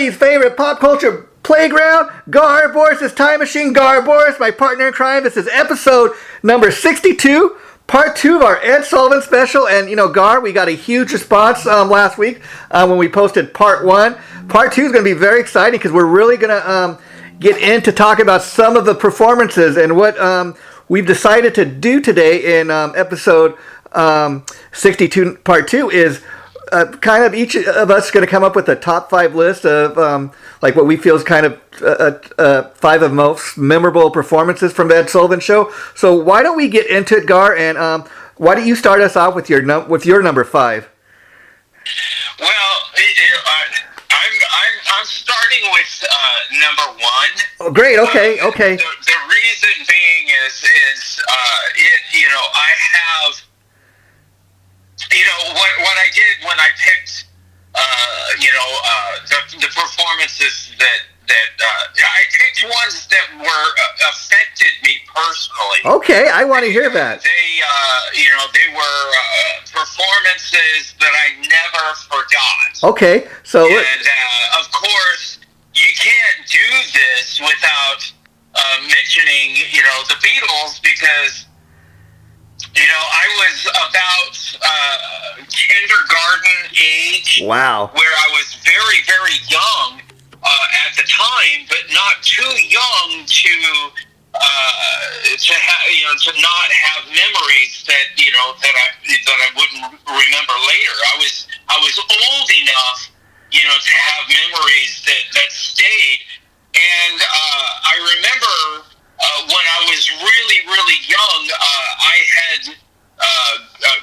everybody's favorite pop culture playground, Gar Borras' Time Machine. Gar Borras, my partner in crime. This is episode number 62, part 2 of our Ed Sullivan Special. And, you know, Gar, we got a huge response last week when we posted part 1. Part 2 is going to be very exciting because we're really going to get into talking about some of the performances and what we've decided to do today in episode 62, part 2 is kind of each of us going to come up with a top 5 list of like what we feel is kind of 5 of most memorable performances from the Ed Sullivan Show. So why don't we get into it, Gar, and why don't you start us off with your number 5? Well, I'm starting with number 1. Oh, great. Okay. Okay. The reason being is I have, what I did when I picked the performances that I picked ones that were affected me personally. Okay, I want to hear that. They were performances that I never forgot. Okay, so and of course you can't do this without mentioning the Beatles, because I was about kindergarten age. Wow. Where I was very, very young at the time, but not too young to not have memories that I wouldn't remember later. I was old enough to have memories that stayed, and I remember when I was really, really young, I had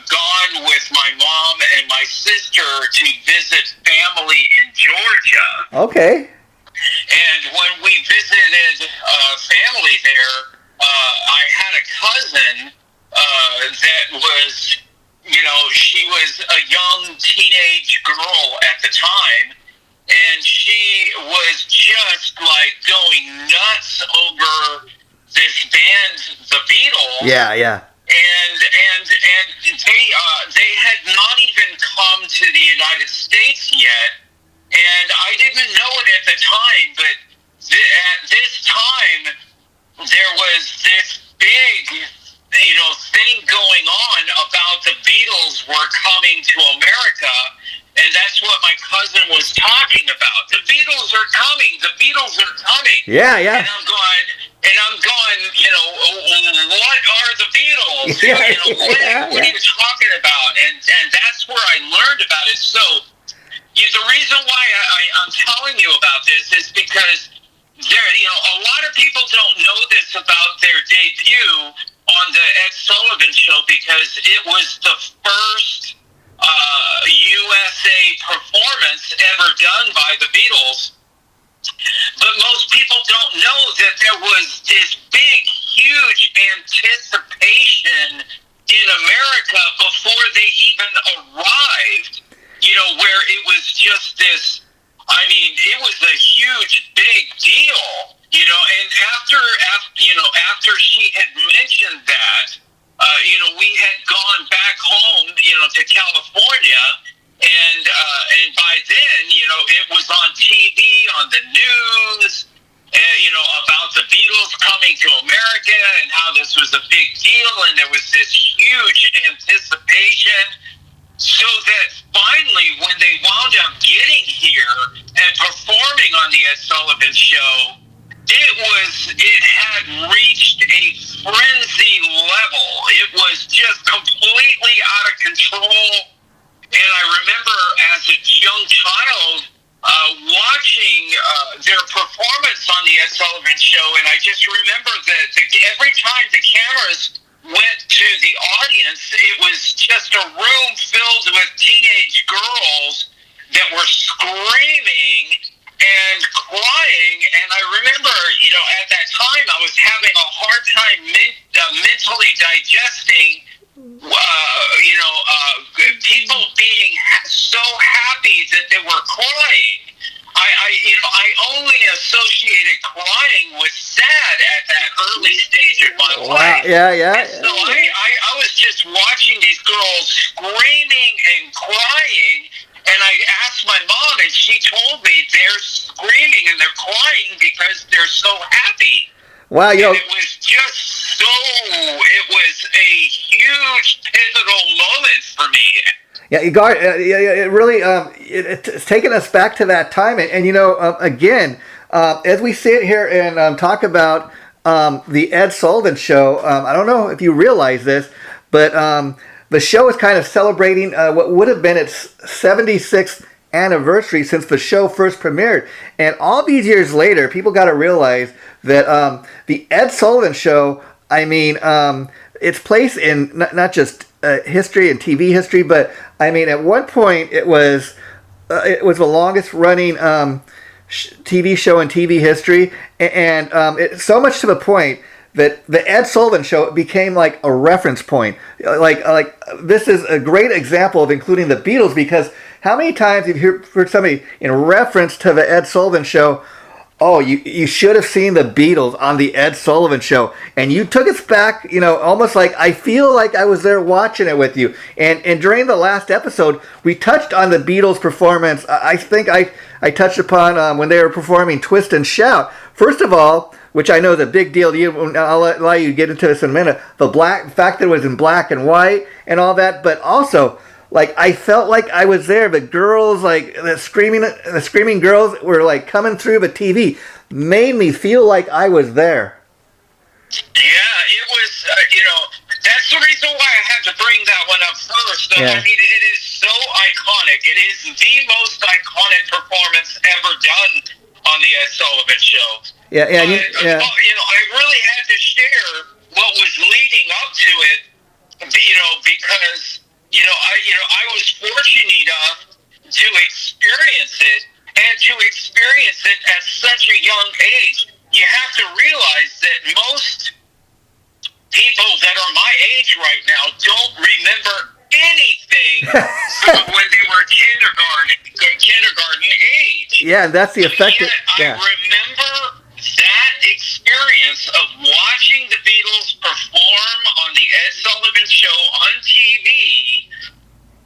gone with my mom and my sister to visit family in Georgia. Okay. And when we visited family there, I had a cousin that was, she was a young teenage girl at the time, and she was just like going nuts over this band, the Beatles. Yeah. And they had not even come to the United States yet, and I didn't know it at the time, but at this time there was this big thing going on about the Beatles were coming to America, and that's what my cousin was talking about. The Beatles are coming. The Beatles are coming. Yeah. And I'm going, what are the Beatles? What are you talking about? And that's where I learned about it. So the reason why I'm telling you about this is because a lot of people don't know this about their debut on the Ed Sullivan Show, because it was the first USA performance ever done by the Beatles. But most people don't know that there was this big, huge anticipation in America before they even arrived, where it was just this, it was a huge, big deal, and after she had mentioned that, we had gone back home, to California, and by then, it was on TV, on the news, about the Beatles coming to America and how this was a big deal, and there was this huge anticipation, so that finally, when they wound up getting here and performing on the Ed Sullivan Show, it had reached a frenzy level. It was just completely out of control. And I remember as a young child watching their performance on the Ed Sullivan Show, and I just remember that every time the cameras went to the audience, it was just a room filled with teenage girls that were screaming and crying. And I remember, at that time, I was having a hard time mentally digesting people being so happy that they were crying. I only associated crying with sad at that early stage of my life. Yeah. And so I was just watching these girls screaming and crying, and I asked my mom, and she told me they're screaming and they're crying because they're so happy. Wow, and it was just it was a huge pivotal moment for me. Yeah, Gar, it really it's taken us back to that time, and again, as we sit here and talk about the Ed Sullivan Show, I don't know if you realize this, but the show is kind of celebrating what would have been its 76th anniversary since the show first premiered, and all these years later, people got to realize that the Ed Sullivan Show, I mean, its place in not just history and TV history, but I mean, at one point it was the longest running TV show in TV history, and so much to the point that the Ed Sullivan Show became like a reference point. Like this is a great example of including the Beatles, because how many times have you heard somebody in reference to the Ed Sullivan Show? Oh, you should have seen the Beatles on the Ed Sullivan Show. And you took us back, almost like I feel like I was there watching it with you. And during the last episode, we touched on the Beatles' performance. I think I touched upon when they were performing Twist and Shout. First of all, which I know is a big deal to you, I'll allow you to get into this in a minute, the fact that it was in black and white and all that, but also, like, I felt like I was there. The girls, like, the screaming girls were, like, coming through the TV. Made me feel like I was there. Yeah, it was, that's the reason why I had to bring that one up first. Yeah. I mean, it is so iconic. It is the most iconic performance ever done on the Ed Sullivan Show. Yeah. I really had to share what was leading up to it, because I was fortunate enough to experience it, and to experience it at such a young age. You have to realize that most people that are my age right now don't remember anything from when they were kindergarten age. Yeah, and that's the effect. I remember that experience of watching the Beatles perform on the Ed Sullivan Show on TV.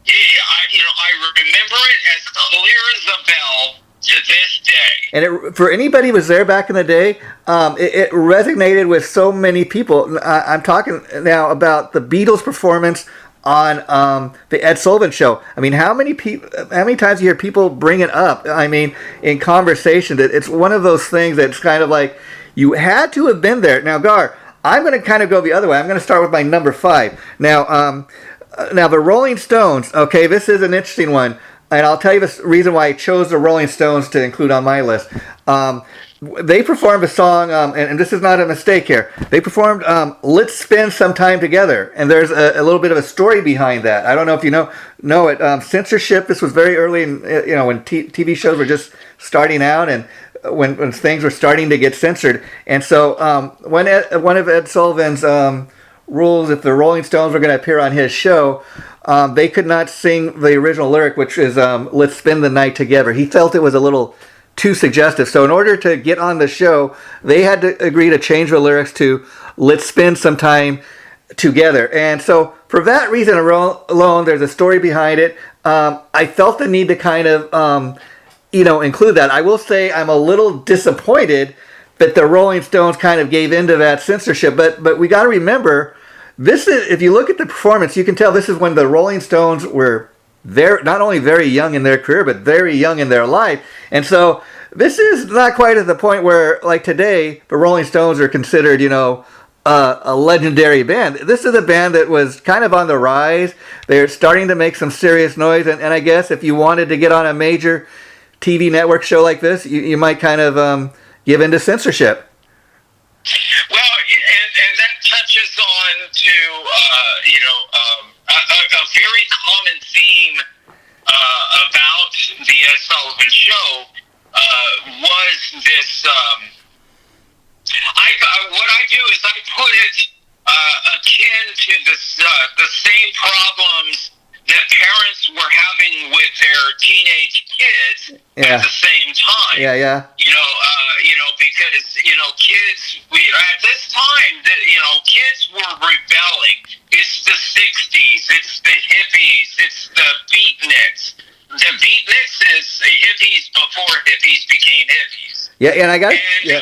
I remember it as clear as a bell to this day. And for anybody who was there back in the day, it resonated with so many people. I'm talking now about the Beatles' performance on the Ed Sullivan Show. I mean, how many times you hear people bring it up? I mean, in conversation, that it's one of those things that's kind of like you had to have been there. Now, Gar, I'm going to kind of go the other way. I'm going to start with my number 5. Now the Rolling Stones. Okay, this is an interesting one, and I'll tell you the reason why I chose the Rolling Stones to include on my list. They performed a song, and this is not a mistake here. They performed "Let's Spend Some Time Together," and there's a little bit of a story behind that. I don't know if you know it. Censorship. This was very early, in, when TV shows were just starting out, and when things were starting to get censored. And so one of Ed Sullivan's rules, if the Rolling Stones were going to appear on his show, they could not sing the original lyric, which is "Let's spend the night together." He felt it was a little too suggestive. So in order to get on the show, they had to agree to change the lyrics to "Let's spend some time together." And so for that reason alone, there's a story behind it. I felt the need to kind of, include that. I will say I'm a little disappointed that the Rolling Stones kind of gave into that censorship. But we got to remember, this is, if you look at the performance, you can tell this is when the Rolling Stones were not only very young in their career, but very young in their life. And so this is not quite at the point where, like today, the Rolling Stones are considered, a legendary band. This is a band that was kind of on the rise. They're starting to make some serious noise. And I guess if you wanted to get on a major TV network show like this, you might kind of give in to censorship. Well, and that touches on to, a very common theme about the Ed Sullivan Show was this. What I do is I put it akin to the same problems that parents were having with their teenage kids at the same time. Yeah. Because kids, at this time, kids were rebelling. It's the '60s. It's the hippies. It's the beatniks. the beat mixes hippies before hippies became hippies. Yeah, and I got and this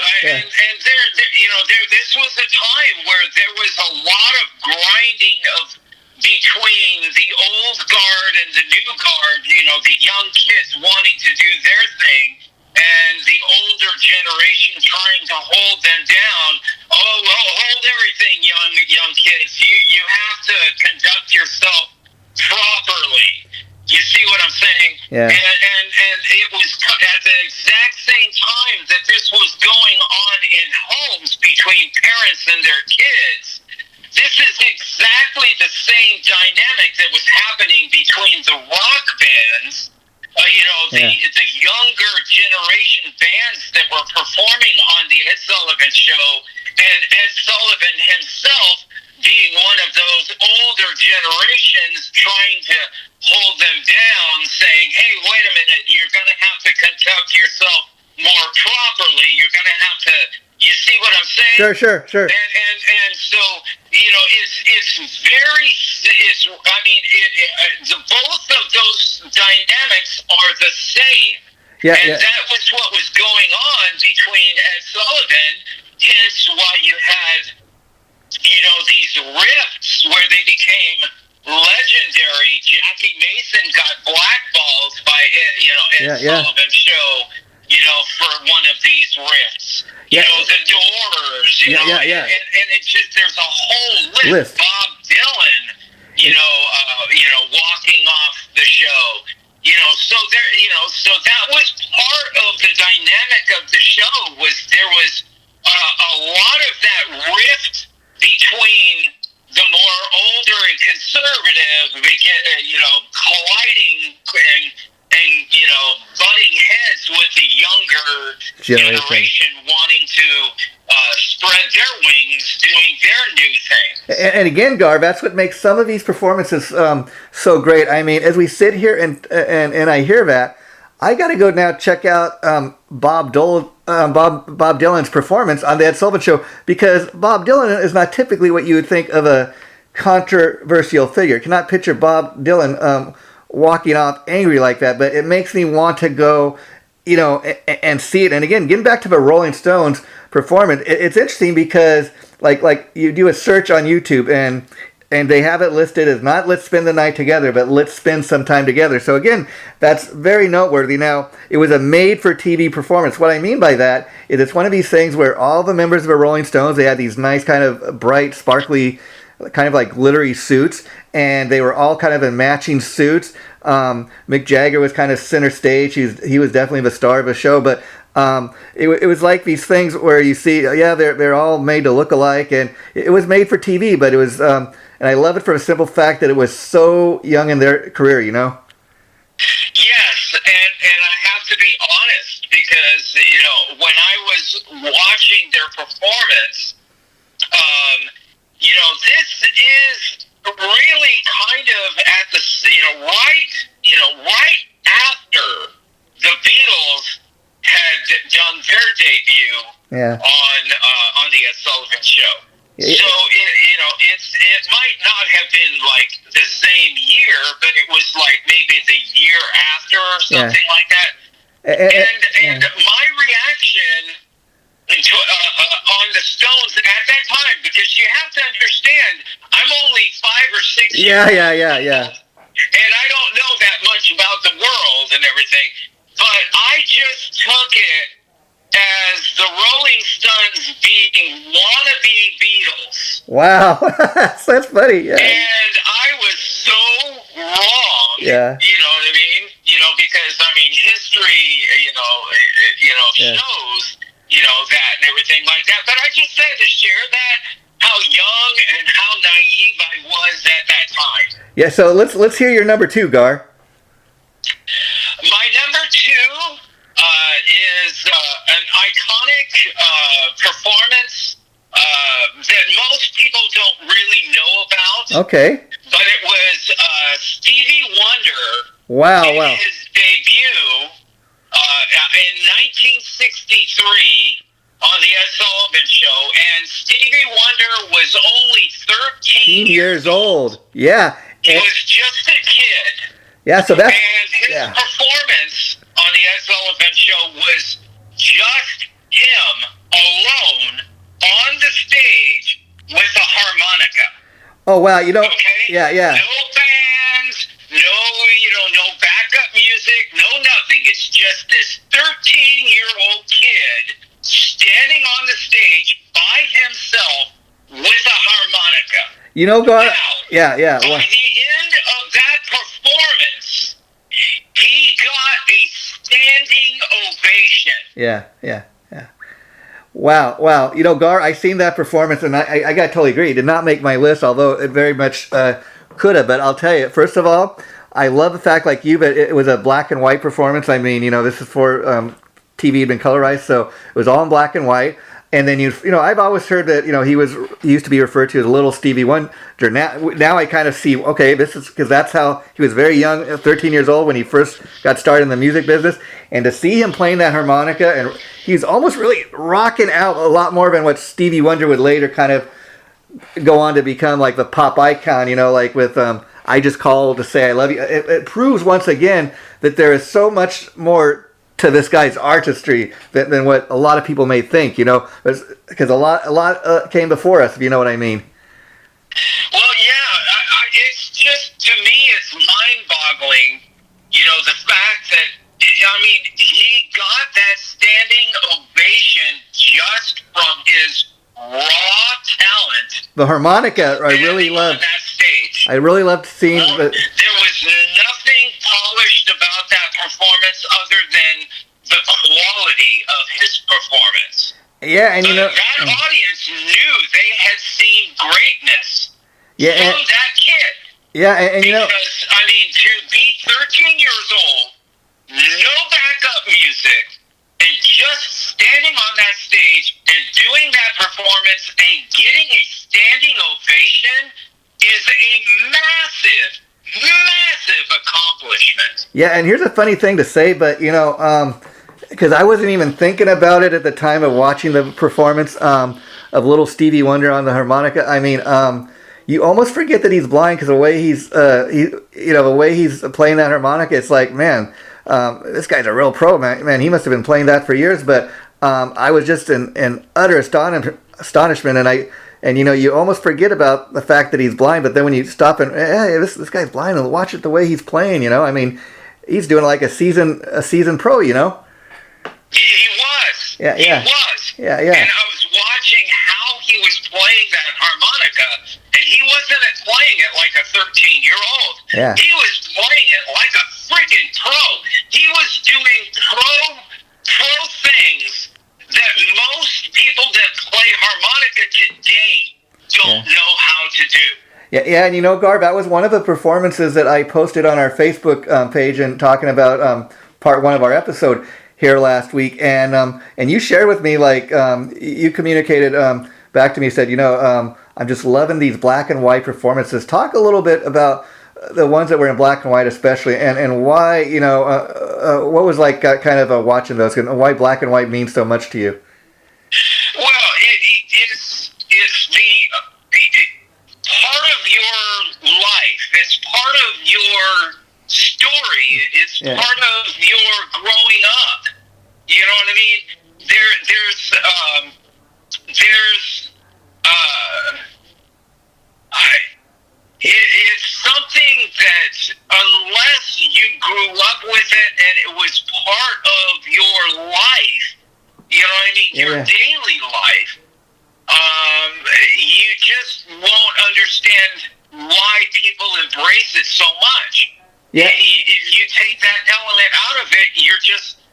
was a time where there was a lot of grinding of between the old guard and the new guard. The young kids wanting to do their thing, and the older generation trying to hold them down. Oh, well, hold everything, young kids. You have to conduct yourself properly. You see what I'm saying? Yeah. And it was at the exact same time that this was going on in homes between parents and their kids. This is exactly the same dynamic that was happening between the rock bands, the younger generation bands that were performing on the Ed Sullivan Show, and Ed Sullivan himself being one of those older generations trying to hold them down, saying, hey, wait a minute, you're going to have to conduct yourself more properly. You're going to have to, you see what I'm saying? Sure. And so, both of those dynamics are the same. That was what was going on between Ed Sullivan, hence why you had these rifts where they became legendary. Jackie Mason got blackballed by Ed Sullivan Show, for one of these rifts. The Doors, and it's just there's a whole list. Bob Dylan, walking off the show. So that was part of the dynamic of the show. There was a lot of that rift between the more older and conservative, colliding and butting heads with the younger generation wanting to spread their wings, doing their new thing. And again, Gar, that's what makes some of these performances so great. I mean, as we sit here and I hear that, I got to go now check out Bob Dylan's performance on the Ed Sullivan Show, because Bob Dylan is not typically what you would think of a controversial figure. Cannot picture Bob Dylan walking off angry like that, but it makes me want to go, and see it. And again, getting back to the Rolling Stones performance, it's interesting because like you do a search on YouTube and they have it listed as not let's spend the night together, but let's spend some time together. So again, that's very noteworthy. Now, it was a made-for-TV performance. What I mean by that is it's one of these things where all the members of the Rolling Stones, they had these nice kind of bright, sparkly, kind of like glittery suits, and they were all kind of in matching suits. Mick Jagger was kind of center stage. He was definitely the star of the show, but it was like these things where you see, they're all made to look alike, and it was made for TV, but it was... and I love it for a simple fact that it was so young in their career, Yes, and I have to be honest, because, when I was watching their performance, this is really kind of at the, right after the Beatles had done their debut on the Ed Sullivan Show. So, it might not have been like the same year, but it was like maybe the year after or something like that. And my reaction on the Stones at that time, because you have to understand, I'm only 5 or 6 years old. And I don't know that much about the world and everything, but I just took it as the Rolling Stones being wannabe Beatles. Wow, that's funny. Yeah. And I was so wrong. Yeah. You know what I mean? Because history, shows, that and everything like that. But I just had to share that, how young and how naive I was at that time. Yeah. So let's hear your number 2, Gar. My number 2. Is an iconic performance that most people don't really know about. Okay. But it was Stevie Wonder in his debut in 1963 on the Ed Sullivan Show, and Stevie Wonder was only 13 years old. Yeah. He was just a kid. Yeah, so that's... And performance on the Ed Sullivan Show was just him alone on the stage with a harmonica. Oh wow, you know, okay? yeah. No bands, no backup music, no nothing. It's just this 13-year-old kid standing on the stage by himself with a harmonica. You know, Gar, now, yeah. By the end of that performance, he got a standing ovation. Yeah. Wow. You know, Gar, I seen that performance, and I got to totally agree. It did not make my list, although it very much could have. But I'll tell you, first of all, I love the fact, like you, but it was a black and white performance. I mean, this is for TV had been colorized, so it was all in black and white. And then I've always heard that he used to be referred to as Little Stevie Wonder. Now I kind of see, okay, this is because that's how he was very young, 13 years old when he first got started in the music business. And to see him playing that harmonica, and he's almost really rocking out a lot more than what Stevie Wonder would later kind of go on to become like the pop icon. Like with I Just Called to Say I Love You. It proves once again that there is so much more to this guy's artistry than what a lot of people may think, because a lot came before us, if you know what I mean. Well, yeah, it's just, to me, it's mind-boggling, the fact that, he got that standing ovation just from his raw talent. The harmonica, I really loved. On that stage. I really loved seeing. There was nothing polished about that performance other than the quality of his performance. Yeah, and that audience knew they had seen greatness from that kid. Yeah, and because, to be 13 years old, no backup music, and just standing on that stage and doing that performance and getting a standing ovation is a massive accomplishment. Yeah, and here's a funny thing to say, but because I wasn't even thinking about it at the time of watching the performance of Little Stevie Wonder on the harmonica. You almost forget that he's blind because the way he's playing that harmonica, it's like, man, this guy's a real pro, man. He must have been playing that for years. But I was just in utter astonishment, and you almost forget about the fact that he's blind. But then when you stop and hey, this guy's blind, and watch it the way he's playing, he's doing like a season pro, He was. Yeah. He was. Yeah. And I was watching how he was playing that harmonica, and he wasn't playing it like a 13-year-old. Yeah. He was playing it like a freaking pro. He was doing pro things that most people that play harmonica today don't know how to do. Yeah, and Gar, that was one of the performances that I posted on our Facebook page and talking about part one of our episode here last week, and you shared with me, like, you communicated back to me, said, I'm just loving these black and white performances. Talk a little bit about the ones that were in black and white especially, and why, what was like kind of watching those, and why black and white means so much to you. Well, it's part of your life. It's part of your story. It's part of your growing up. You know what I mean? It's something that unless you grew up with it and it was part of your life, you know what I mean, your daily life, you just won't understand why people embrace it so much. Yeah. If you take that element out of it,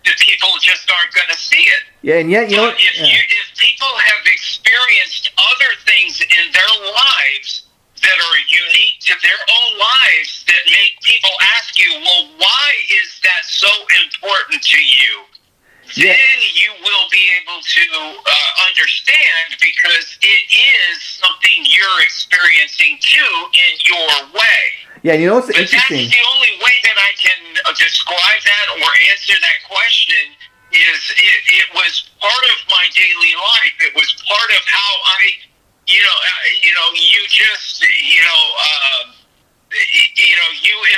the people just aren't going to see it. Yeah, and yet, if people have experienced other things in their lives that are unique to their own lives that make people ask you, well, why is that so important to you? Then you will be able to understand, because it is something you're experiencing too in your way. Yeah, what's interesting? That's the only way that I can describe that or answer that question. Is it was part of my daily life. It was part of how I, you just, you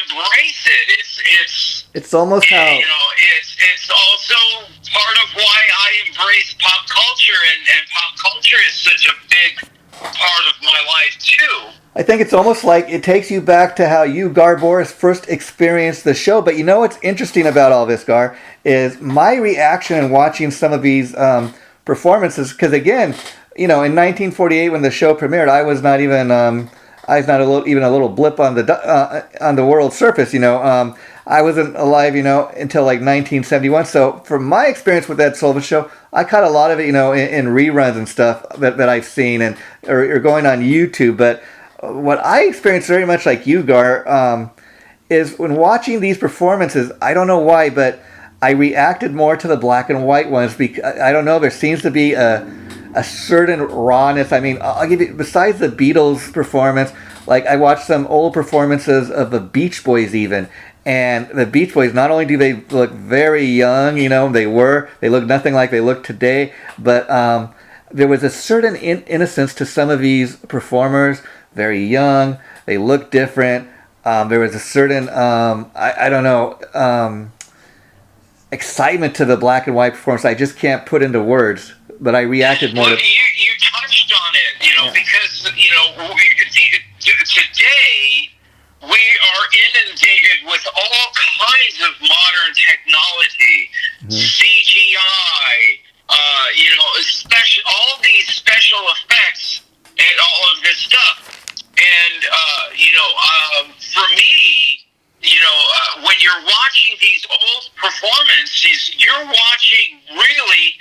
embrace it. It's It's almost how... You know, it's also part of why I embrace pop culture, and pop culture is such a big part of my life, too. I think it's almost like it takes you back to how you, Gar Borras, first experienced the show. But you know what's interesting about all this, Gar, is my reaction in watching some of these performances. Because again, you know, in 1948 when the show premiered, I was not even even a little blip on the world's surface. You know, I wasn't alive, you know, until like 1971. So from my experience with Ed Sullivan Show, I caught a lot of it, you know, in reruns and stuff that I've seen or going on YouTube. But what I experienced very much like you, Gar, is when watching these performances, I don't know why, but I reacted more to the black and white ones because I don't know, there seems to be a certain rawness. I mean, I'll give you, besides the Beatles performance, like I watched some old performances of the Beach Boys even, and the Beach Boys, not only do they look very young, you know, they look nothing like they look today, but there was a certain innocence to some of these performers. Very young, they look different. There was a certain, I don't know, excitement to the black and white performance. I just can't put into words, but I reacted more. Well, you touched on it, you know, yeah. Because, you know, today we are inundated with all kinds of modern technology, CGI, you know, all these special effects and all of this stuff. And, you know, for me, you know, when you're watching these old performances, you're watching really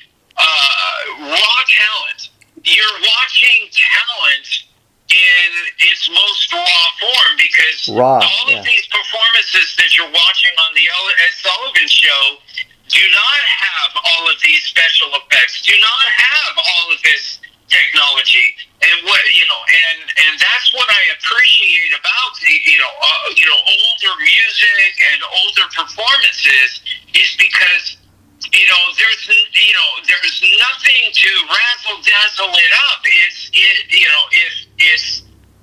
raw talent. You're watching talent in its most raw form because all of these performances that you're watching on the Ed Sullivan Show do not have all of these special effects, do not have all of this technology, and what you know, and that's what I appreciate about the you know older music and older performances is because you know there's nothing to razzle dazzle it up. It's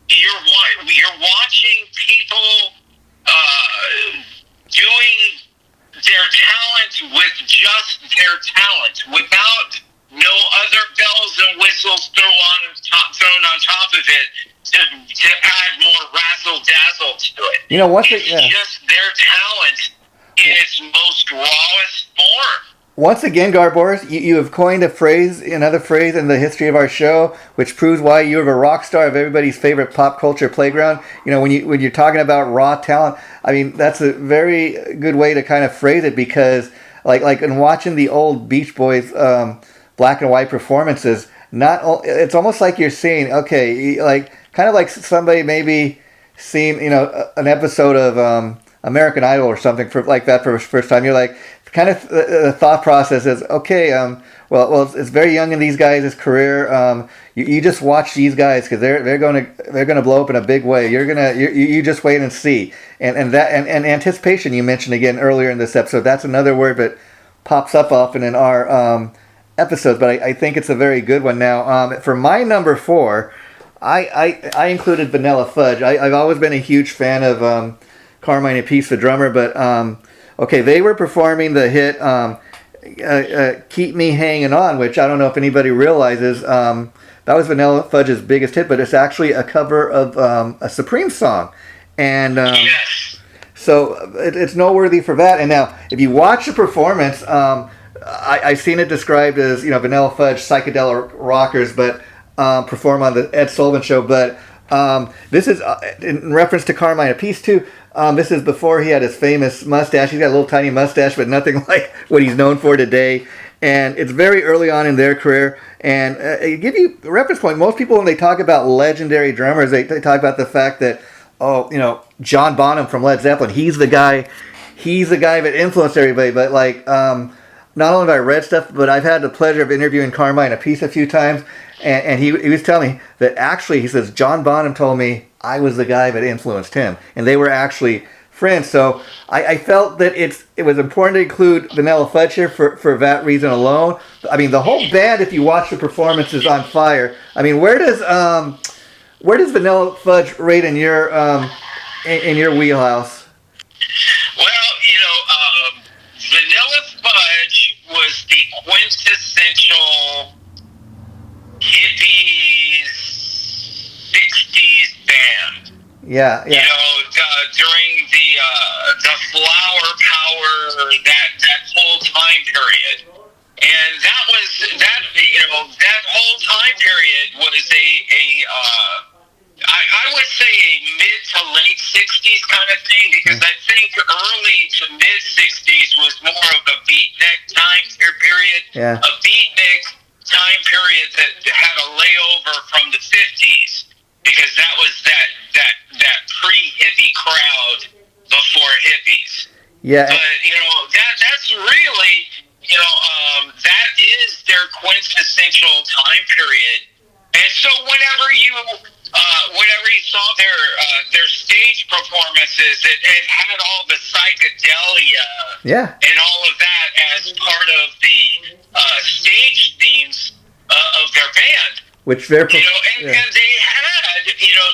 you're watching people doing their talent with just their talent without no other bells and whistles thrown on top of it to add more razzle dazzle to it. You know, it's just their talent in its most rawest form. Once again, Gar Borras, you have coined another phrase in the history of our show, which proves why you're a rock star of everybody's favorite pop culture playground. You know, when you're talking about raw talent, I mean, that's a very good way to kind of phrase it because, like in watching the old Beach Boys black and white performances, it's almost like you're seeing, okay, like kind of like somebody maybe seen, you know, an episode of American Idol or something for the first time. You're like, kind of the thought process is, okay, well, it's very young in these guys' career. You just watch these guys because they're gonna blow up in a big way. You just wait and see. And anticipation you mentioned again earlier in this episode. That's another word that pops up often in our episodes, but I think it's a very good one. Now, for my number 4, I included Vanilla Fudge. I've always been a huge fan of Carmine Appice, the drummer, but okay, they were performing the hit Keep Me Hanging On, which I don't know if anybody realizes that was Vanilla Fudge's biggest hit, but it's actually a cover of a Supreme song. And so it's noteworthy for that. And now, if you watch the performance, I've seen it described as, you know, Vanilla Fudge psychedelic rockers, but perform on the Ed Sullivan Show. But this is in reference to Carmine Appice too. This is before he had his famous mustache. He's got a little tiny mustache, but nothing like what he's known for today. And it's very early on in their career. And give you a reference point. Most people, when they talk about legendary drummers, they talk about the fact that, John Bonham from Led Zeppelin, he's the guy that influenced everybody. But like, not only have I read stuff, but I've had the pleasure of interviewing Carmine Appice a few times. And he was telling me that actually, he says, John Bonham told me I was the guy that influenced him. And they were actually friends. So I felt that it was important to include Vanilla Fudge here for that reason alone. I mean, the whole band, if you watch the performance, is on fire. I mean, where does Vanilla Fudge rate in your wheelhouse? Well, Yeah, yeah. During the flower power, that whole time period. And that whole time period was I would say a mid to late 60s kind of thing, because I think early to mid 60s was more of a beatnik time period. Yeah. A beatnik time period that had a layover from the 50s, because that was that pre-hippie crowd before hippies. Yeah. But, that's really, that is their quintessential time period. And so whenever you saw their stage performances, it had all the psychedelia and all of that as part of the stage themes of their band. Which they're and they had,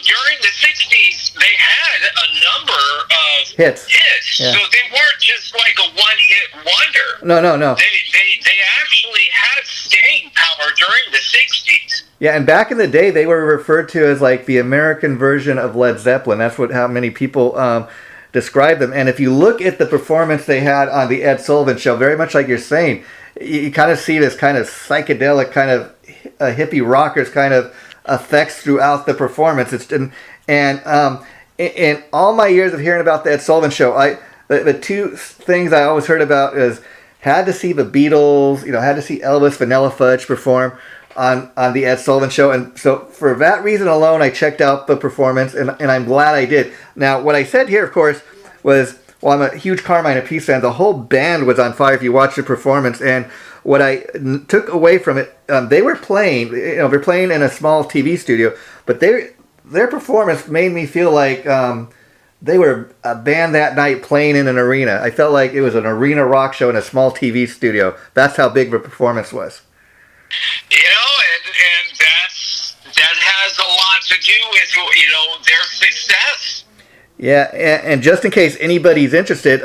during the 60s, they had a number of hits. Yeah. So they weren't just like a one-hit wonder. No. They actually had staying power during the 60s. Yeah, and back in the day, they were referred to as like the American version of Led Zeppelin. That's how many people describe them. And if you look at the performance they had on the Ed Sullivan Show, very much like you're saying, you kind of see this kind of psychedelic kind of hippie rockers kind of effects throughout the performance. In all my years of hearing about the Ed Sullivan Show, the two things I always heard about is had to see the Beatles, had to see Elvis, Vanilla Fudge perform on the Ed Sullivan Show. And so for that reason alone, I checked out the performance, and I'm glad I did. Now, what I said here, of course, was, well, I'm a huge Carmine Appice fan. The whole band was on fire if you watch the performance. And what I took away from it, they were playing, they're playing in a small TV studio, but their performance made me feel like they were a band that night playing in an arena. I felt like it was an arena rock show in a small TV studio. That's how big the performance was. And that has a lot to do with, their success. Yeah, and just in case anybody's interested,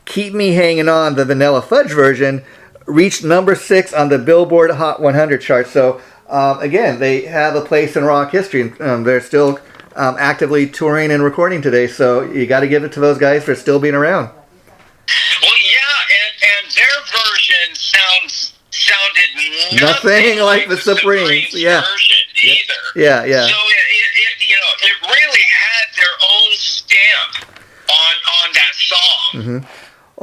Keep Me Hanging On, the Vanilla Fudge version, reached number 6 on the Billboard Hot 100 chart. So, again, they have a place in rock history. They're still actively touring and recording today, so you got to give it to those guys for still being around. Well, yeah, and their version sounded nothing like the Supremes. Yeah. Version either. Yeah. So it really had their own stamp on that song. Mm-hmm.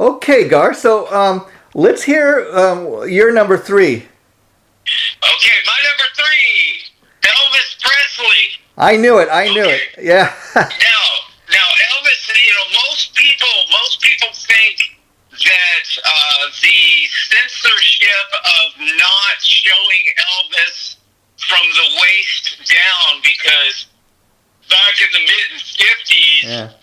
Okay, Gar. So let's hear your number 3. Okay, my number 3, Elvis Presley. I knew it. Yeah. Now, Elvis. Most people think that the censorship of not showing Elvis from the waist down, because back in the mid 50s,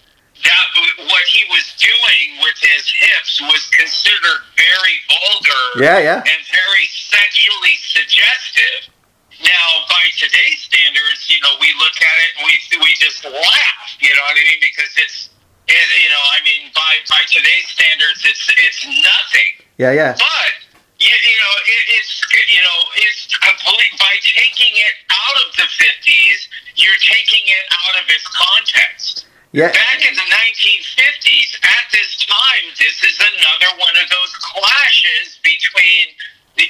that what he was doing with his hips was considered very vulgar, and very sexually suggestive. Now, by today's standards, we look at it and we just laugh. You know what I mean? Because by today's standards, it's nothing. Yeah. But it's complete. By taking it out of the 50s, you're taking it out of its context. Yeah. Back in the 1950s, at this time, this is another one of those clashes between, the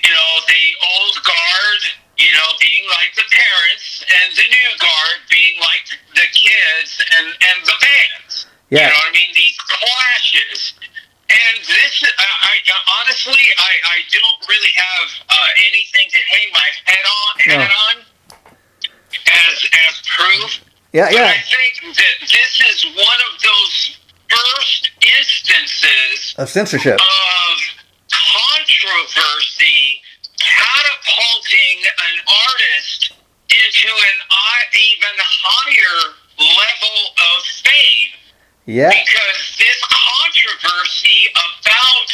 old guard, being like the parents, and the new guard being like the kids and the bands. Yeah. You know what I mean? These clashes. And this, honestly, I don't really have anything to hang my head on as proof. Yeah. But I think that this is one of those first instances of censorship, of controversy catapulting an artist into an even higher level of fame. Yeah. Because this controversy about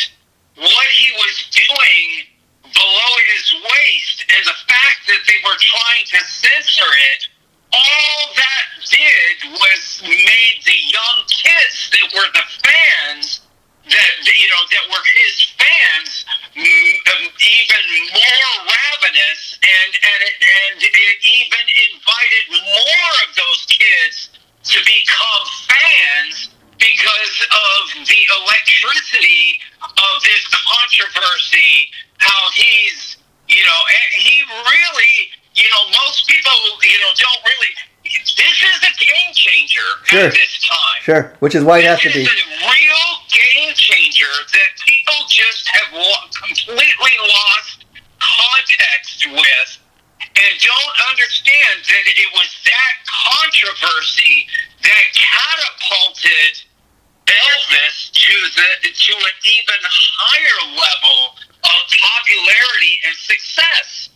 what he was doing below his waist and the fact that they were trying to censor it, all that did was made the young kids that were the fans, that were his fans, even more ravenous, and it even invited more of those kids to be the electricity of this controversy, how he's, he really, most people, don't really. This is a game changer at this time. Sure, which is why it has to be. This is a real game changer that people just have completely lost context with and don't understand that it was that controversy that catapulted Elvis to an even higher level of popularity and success.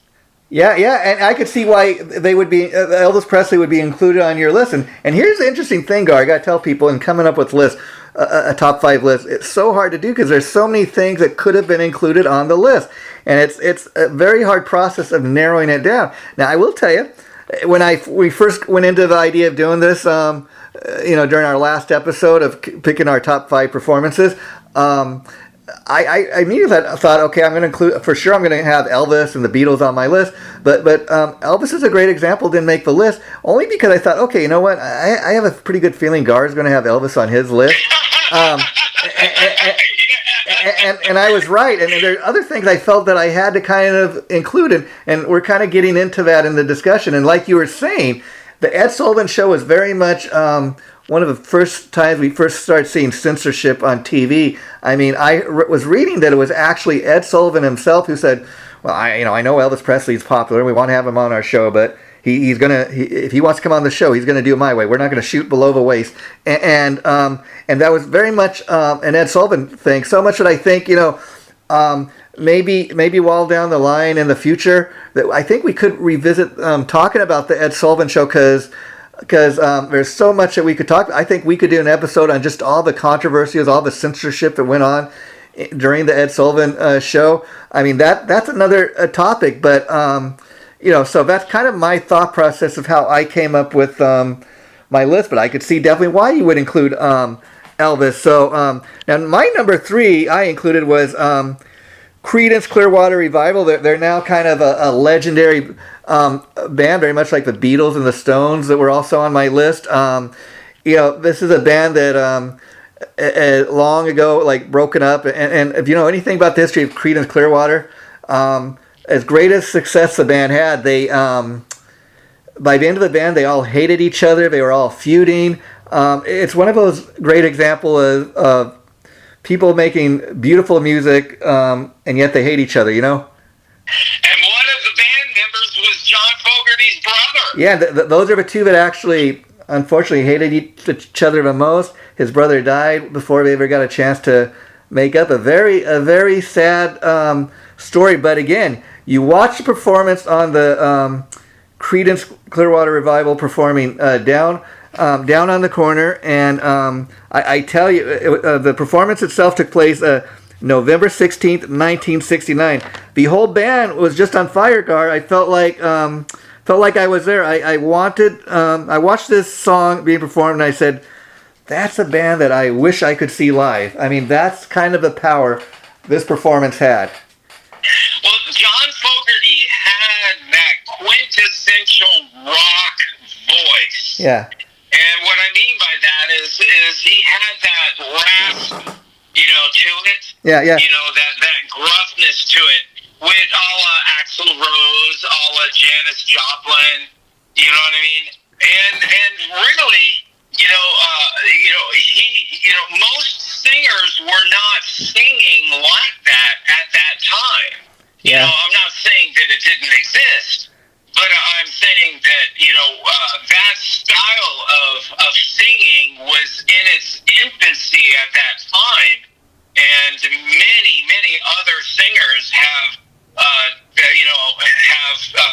Yeah, and I could see why they would be Elvis Presley would be included on your list. And here's the interesting thing, Gar. I got to tell people in coming up with lists, a top 5 list. It's so hard to do because there's so many things that could have been included on the list, and it's a very hard process of narrowing it down. Now, I will tell you, when we first went into the idea of doing this, during our last episode of picking our top 5 performances. I immediately thought, okay, I'm going to include, for sure I'm going to have Elvis and the Beatles on my list, but Elvis is a great example, didn't make the list, only because I thought, okay, you know what, I have a pretty good feeling Gar's going to have Elvis on his list, and I was right, and there are other things I felt that I had to kind of include, and we're kind of getting into that in the discussion, and like you were saying, the Ed Sullivan Show was very much one of the first times we first started seeing censorship on TV. I mean, I was reading that it was actually Ed Sullivan himself who said, "Well, I know Elvis Presley's popular. We want to have him on our show, but if he wants to come on the show, he's gonna do it my way. We're not gonna shoot below the waist." And that was very much an Ed Sullivan thing. So much that I think maybe while down the line in the future that I think we could revisit talking about the Ed Sullivan Show because there's so much that we could talk. I think we could do an episode on just all the controversies, all the censorship that went on during the Ed Sullivan Show. I mean, that's another topic, but so that's kind of my thought process of how I came up with my list. But I could see definitely why you would include Elvis. So now my number 3 I included was Creedence Clearwater Revival. They're now kind of a legendary band, very much like the Beatles and the Stones that were also on my list. This is a band that long ago broken up, and if you know anything about the history of Creedence Clearwater, as great as success the band had, they by the end of the band they all hated each other. They were all feuding. It's one of those great examples of people making beautiful music, and yet they hate each other, And one of the band members was John Fogerty's brother. Yeah, those are the two that actually, unfortunately, hated each other the most. His brother died before they ever got a chance to make up. A very sad story. But again, you watch the performance on the Creedence Clearwater Revival performing Down on the Corner, and I tell you, the performance itself took place November 16th, 1969. The whole band was just on fire, Gar. I felt like I was there. I watched this song being performed, and I said, that's a band that I wish I could see live. I mean, that's kind of the power this performance had. Well, John Fogerty had that quintessential rock voice. Yeah. And what I mean by that is he had that rasp, to it. Yeah. That gruffness to it, with a la Axl Rose, a la Janis Joplin. You know what I mean? And really, most singers were not singing like that at that time. Yeah. I'm not saying that it didn't exist. But I'm saying that, that style of singing was in its infancy at that time, and many other singers have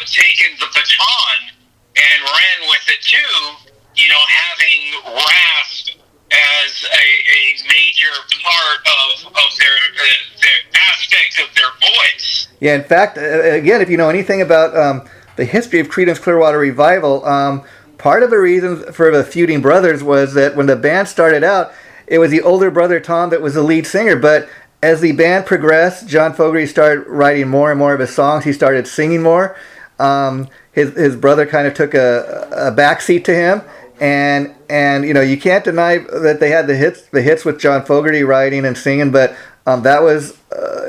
taken the baton and ran with it too, having rasp as a major part of their aspect of their voice. Yeah, in fact, again, if you know anything about the history of Creedence Clearwater Revival, part of the reason for the feuding brothers was that when the band started out, it was the older brother Tom that was the lead singer, but as the band progressed, John Fogerty started writing more and more of his songs. He started singing more. His brother kind of took a backseat to him. and you can't deny that they had the hits with John Fogerty writing and singing, but that was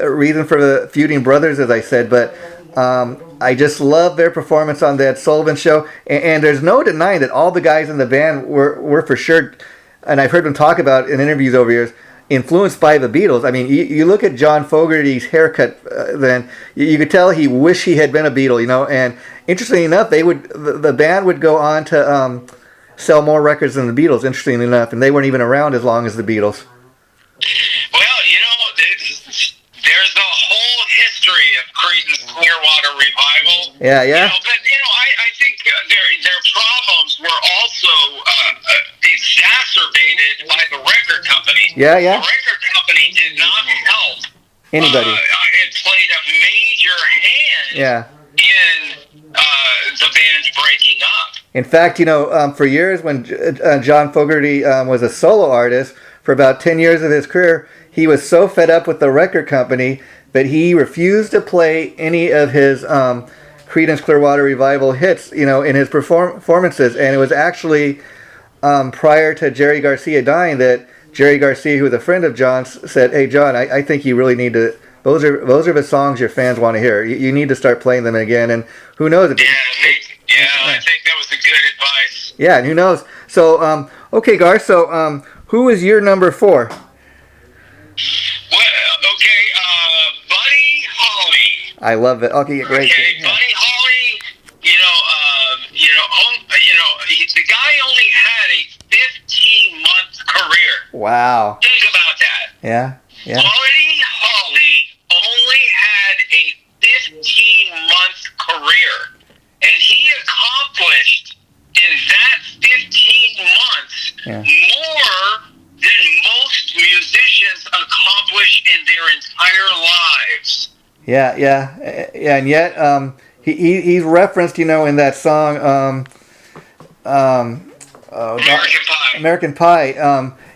a reason for the feuding brothers, as I said. But I just love their performance on the Ed Sullivan Show, and there's no denying that all the guys in the band were for sure, and I've heard them talk about in interviews over years, influenced by the Beatles. I mean, you look at John Fogerty's haircut, then you could tell he wished he had been a Beatle, And interestingly enough, the band would go on to sell more records than the Beatles. Interestingly enough, and they weren't even around as long as the Beatles. Well, there's a whole history of Creedence Clearwater Revival. Yeah. But I think their problems were also exacerbated by the record company. Yeah. The record company did not help Anybody. It played a major hand in the band breaking up. In fact, for years when John Fogerty was a solo artist, for about 10 years of his career, he was so fed up with the record company that he refused to play any of his Creedence Clearwater Revival hits, in his performances. And it was actually prior to Jerry Garcia dying that Jerry Garcia, who was a friend of John's, said, "Hey, John, I think you really need to. Those are the songs your fans want to hear. You need to start playing them again." And who knows? I think that was a good advice. Yeah, and who knows? So, okay, Gar. So, who is your number 4? Well, okay, Buddy Holly. I love it. Okay, great. Okay, Yeah. Buddy Holly. The guy only had a 15-month career. Wow. Think about that. Yeah. Buddy Holly only had a 15-month career, and he accomplished in that 15 months more than most musicians accomplish in their entire lives. Yeah, and yet he's referenced, in that song, American Pie,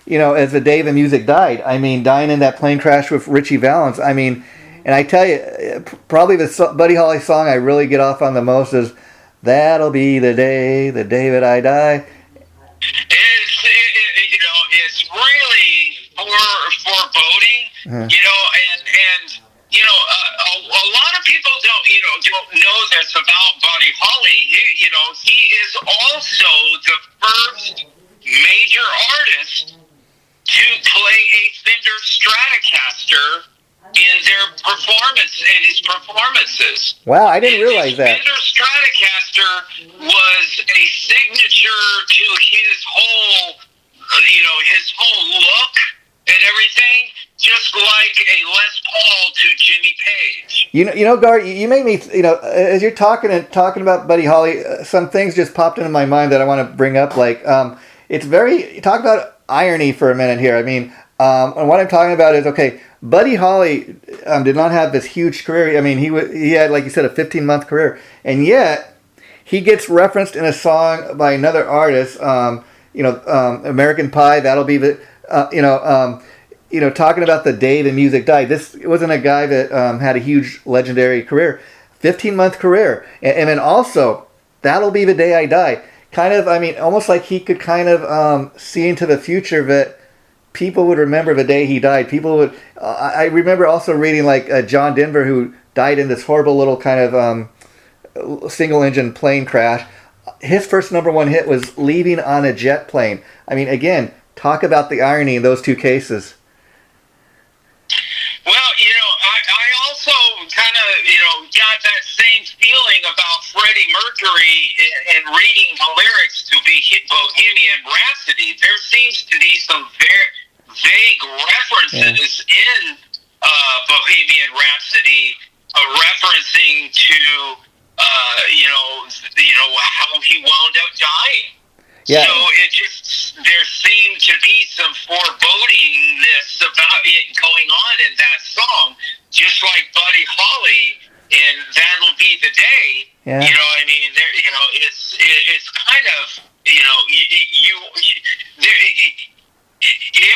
as the day the music died. I mean, dying in that plane crash with Richie Valens. I mean, and I tell you, probably the Buddy Holly song I really get off on the most is "That'll Be the Day that I Die." It's really foreboding, a lot of people don't know this about Buddy Holly. He is also the first major artist to play a Fender Stratocaster in his performances. Wow, I didn't realize that. Fender Stratocaster was a signature to his whole look and everything, just like a Les Paul to Jimmy Page. Gar, you made me, as you're talking about Buddy Holly, some things just popped into my mind that I want to bring up. Like, talk about irony for a minute here. I mean, and what I'm talking about is, okay, Buddy Holly did not have this huge career. I mean, he had, like you said, a 15-month career, and yet he gets referenced in a song by another artist. American Pie. That'll be the talking about the day the music died. This wasn't a guy that had a huge legendary career, 15-month career, and then also That'll Be the Day I Die. Kind of, I mean, almost like he could kind of see into the future that people would remember the day he died. People would. I remember also reading like John Denver, who died in this horrible little kind of single-engine plane crash. His first number 1 hit was "Leaving on a Jet Plane." I mean, again, talk about the irony in those two cases. Well, I also kind of, got that same feeling about Freddie Mercury and reading the lyrics to Bohemian Rhapsody. There seems to be some very vague references in Bohemian Rhapsody, referencing to, how he wound up dying. Yeah. So there seemed to be some forebodingness about it going on in that song, just like Buddy Holly in "That'll Be the Day." Yeah. I mean, it's kind of, it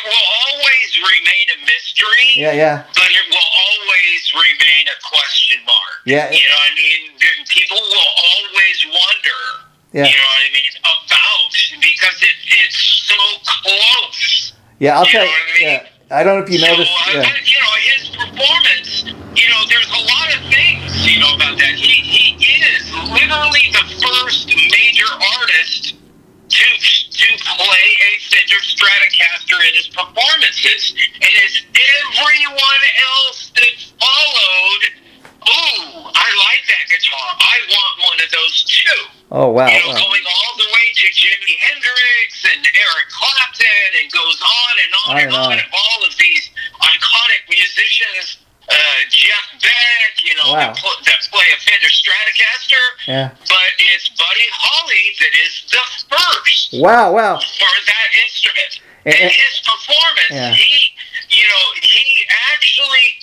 will always remain a mystery. Yeah. But it will always remain a question mark. Yeah. I mean, people will always wonder. Yeah. About, because because it's so close. Yeah, I'll tell you. What I mean? Yeah, I don't know if you know this. Yeah. But, his performance, there's a lot of things, about that. He is literally the first major artist to play a Fender Stratocaster in his performances. And it's everyone else that followed, ooh, I like that guitar. I want one of those too. Oh, wow. Going all the way to Jimi Hendrix and Eric Clapton, and goes on and on and on of all of these iconic musicians, Jeff Beck, that play a Fender Stratocaster. Yeah. But it's Buddy Holly that is the first. Wow. For that instrument. And his performance, he actually,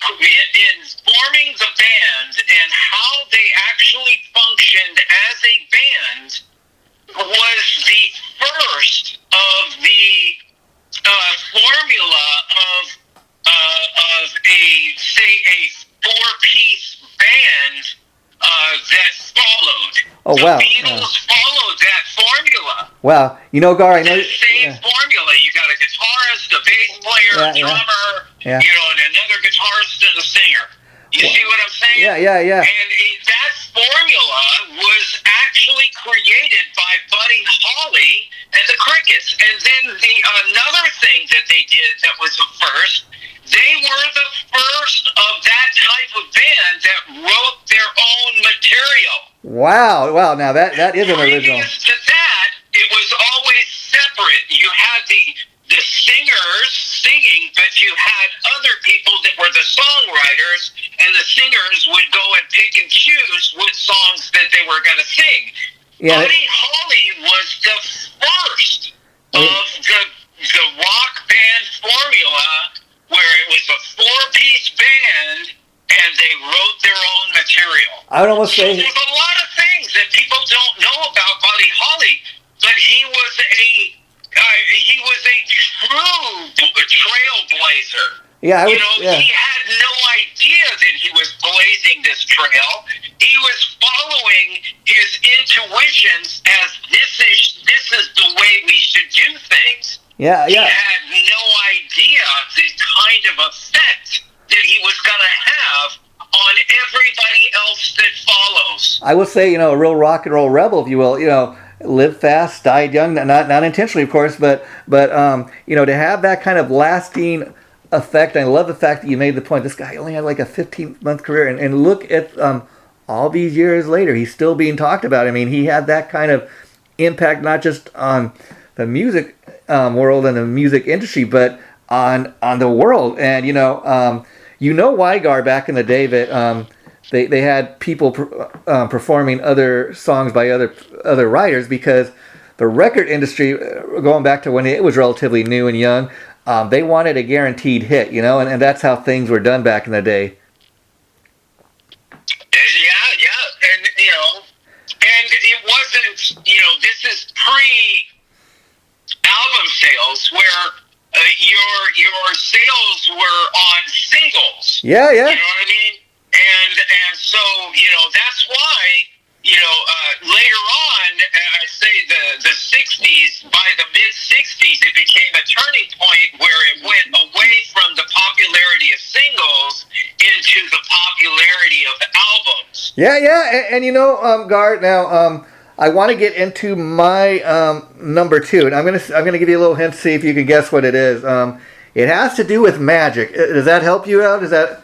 in forming the band and how they actually functioned as a band, was the first of the formula of a four-piece band that followed. Oh, wow. The Beatles followed that formula. Wow. Gar, I know. The same formula. You got a guitarist, a bass player, a drummer, and another guitarist and a singer. You see what I'm saying? Yeah. And that formula was actually created by Buddy Holly and the Crickets. And then another thing that they did that was the first, they were the first of that type of band that wrote their own material. Wow. Now that is an original. Previous to that, it was always separate. You had the singers singing, but you had other people that were the songwriters, and the singers would go and pick and choose what songs that they were going to sing. Yeah. Buddy Holly was the first of the rock band formula, where it was a four-piece band, and they wrote their own material. I would almost say... There's a lot of things that people don't know about Buddy Holly, but he was a true trailblazer. Yeah, He had no idea that he was blazing this trail. He was following his intuitions as this is the way we should do things. Yeah. He had no idea the kind of effect that he was going to have on everybody else that follows. I will say, a real rock and roll rebel, if you will, lived fast, died young, not intentionally, of course, but to have that kind of lasting effect. I love the fact that you made the point, this guy only had like a 15-month career, and look at all these years later, he's still being talked about. I mean, he had that kind of impact, not just on the music world and the music industry, but on the world. And why, Gar, back in the day that they had people performing other songs by other writers, because the record industry, going back to when it was relatively new and young, they wanted a guaranteed hit, and that's how things were done back in the day. Yeah, and it wasn't, this is pre-album sales where your sales were on singles. Yeah. You know what I mean? And so, that's why, later on, I say the 60s, by the mid-60s, it became a turning point where it went away from the popularity of singles into the popularity of albums. Yeah, and Gar, now, I want to get into my number two, and I'm gonna give you a little hint, see if you can guess what it is. It has to do with magic. Does that help you out? Does that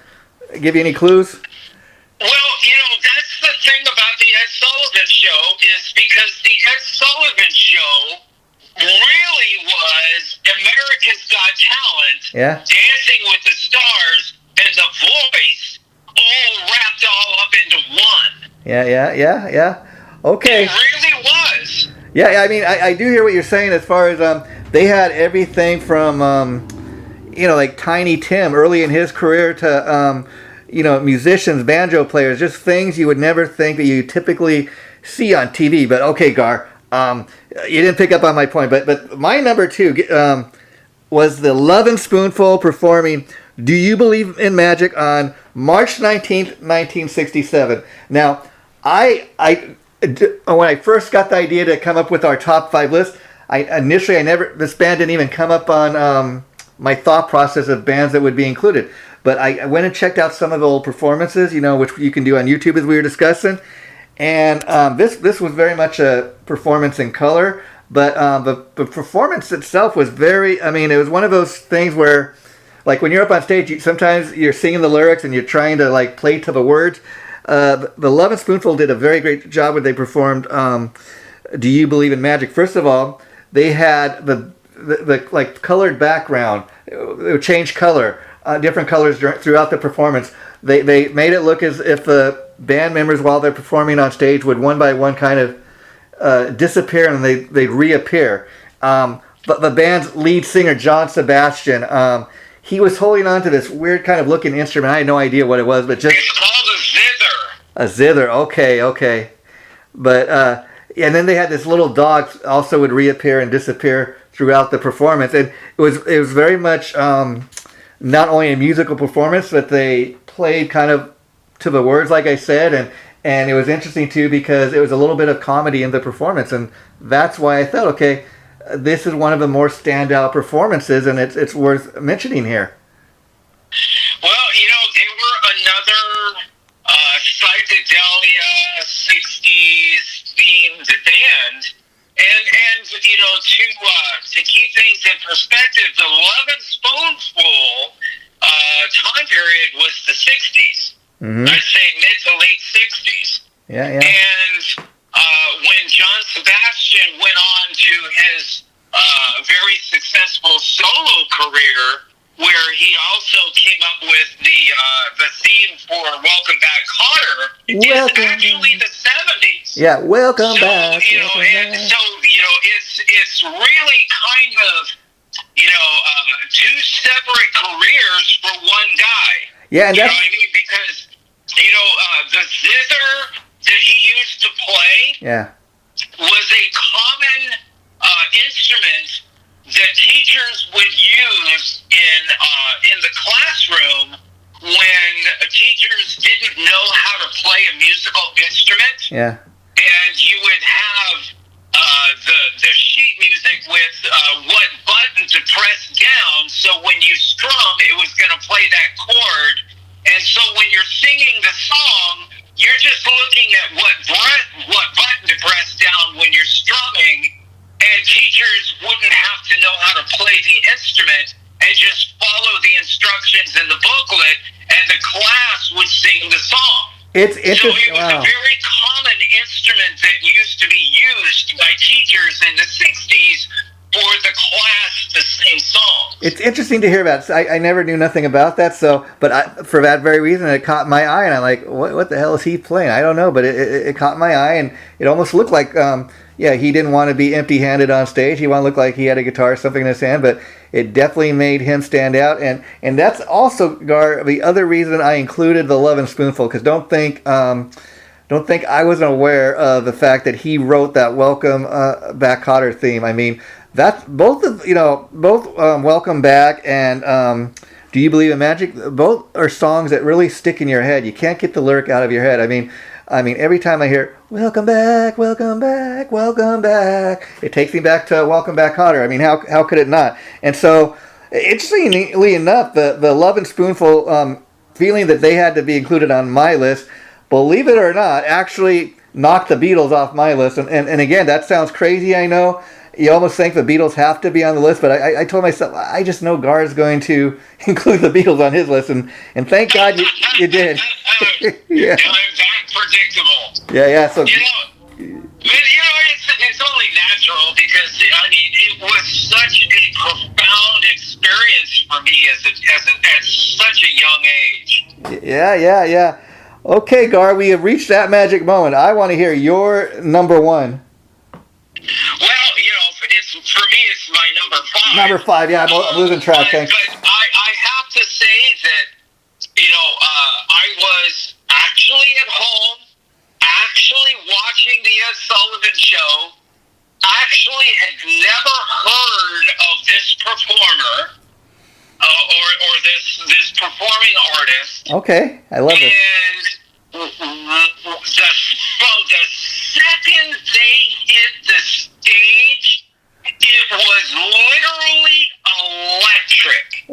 give you any clues? Well, that's the thing about the Ed Sullivan Show, is because the Ed Sullivan Show really was America's Got Talent, Dancing with the Stars, and The Voice all wrapped all up into one. Yeah. Okay. It really was. Yeah, I mean, I do hear what you're saying as far as they had everything from, like Tiny Tim early in his career to, musicians, banjo players, just things you would never think that you typically see on TV. But okay, Gar, you didn't pick up on my point. But my number two was the Lovin' Spoonful performing Do You Believe in Magic on March 19th, 1967. Now, when I first got the idea to come up with our top 5 list, this band didn't even come up on my thought process of bands that would be included. But I went and checked out some of the old performances, which you can do on YouTube as we were discussing. And this was very much a performance in color. But the performance itself was it was one of those things where, like when you're up on stage, sometimes you're singing the lyrics and you're trying to like play to the words. The Lovin' Spoonful did a very great job when they performed Do You Believe in Magic? First of all, they had the like colored background. It would change color, different colors throughout the performance. They made it look as if the band members, while they're performing on stage, would one by one kind of disappear and they'd reappear. But the band's lead singer, John Sebastian, he was holding on to this weird kind of looking instrument. I had no idea what it was, but just... It's called a zither. A zither, okay. But, and then they had this little dog also would reappear and disappear throughout the performance. And it was very much not only a musical performance, but they played kind of to the words, like I said, and it was interesting too because it was a little bit of comedy in the performance, and that's why I thought, okay, this is one of the more standout performances, and it's worth mentioning here. Well, they were another psychedelia 60s themed band, and to keep things in perspective, the Lovin' Spoonful time period was the 60s. Mm-hmm. I'd say mid to late 60s. Yeah. And when John Sebastian went on to his very successful solo career, where he also came up with the theme for Welcome Back Kotter, it's actually the 70s. Yeah, welcome back. It's really kind of two separate careers for one guy. Yeah, and you know what I mean? Because the zither that he used to play was a common instrument that teachers would use in the classroom when teachers didn't know how to play a musical instrument. Yeah. And you would have the sheet music with what button to press down, so when you strum, it was going to play that chord. And so when you're singing the song, you're just looking at what button to press down when you're strumming, and teachers wouldn't have to know how to play the instrument and just follow the instructions in the booklet, and the class would sing the song. It's interesting. So it was a very common instrument that used to be used by teachers in the 60s for the class to sing songs. It's interesting to hear about. I never knew nothing about that. But for that very reason, it caught my eye, and I'm like, what the hell is he playing? I don't know, but it caught my eye, and it almost looked like, he didn't want to be empty-handed on stage. He wanted to look like he had a guitar or something in his hand, but it definitely made him stand out, and that's also, Gar, the other reason I included the Lovin' Spoonful, because don't think I wasn't aware of the fact that he wrote that Welcome Back Kotter theme. I mean, that's both Welcome Back and Do You Believe in Magic? Both are songs that really stick in your head. You can't get the lyric out of your head. I mean, every time I hear Welcome Back, Welcome Back, Welcome Back, it takes me back to Welcome Back Kotter. I mean, how could it not? And so, interestingly enough, the Lovin' Spoonful feeling that they had to be included on my list, believe it or not, actually knocked the Beatles off my list. And again, that sounds crazy, I know. You almost think the Beatles have to be on the list, but I told myself, I just know Gar is going to include the Beatles on his list, and thank God you did. Yeah. I'm that predictable. Yeah. So. It's only natural because it was such a profound experience for me at such a young age. Yeah. Okay, Gar, we have reached that magic moment. I want to hear your number one. Well, for me, it's my number 5. Number 5, yeah, I'm losing track. Thanks. But I have to say that, I was actually at home, actually watching the Ed Sullivan Show, actually had never heard of this performer or this performing artist. Okay, I love it. And from the second they hit the stage,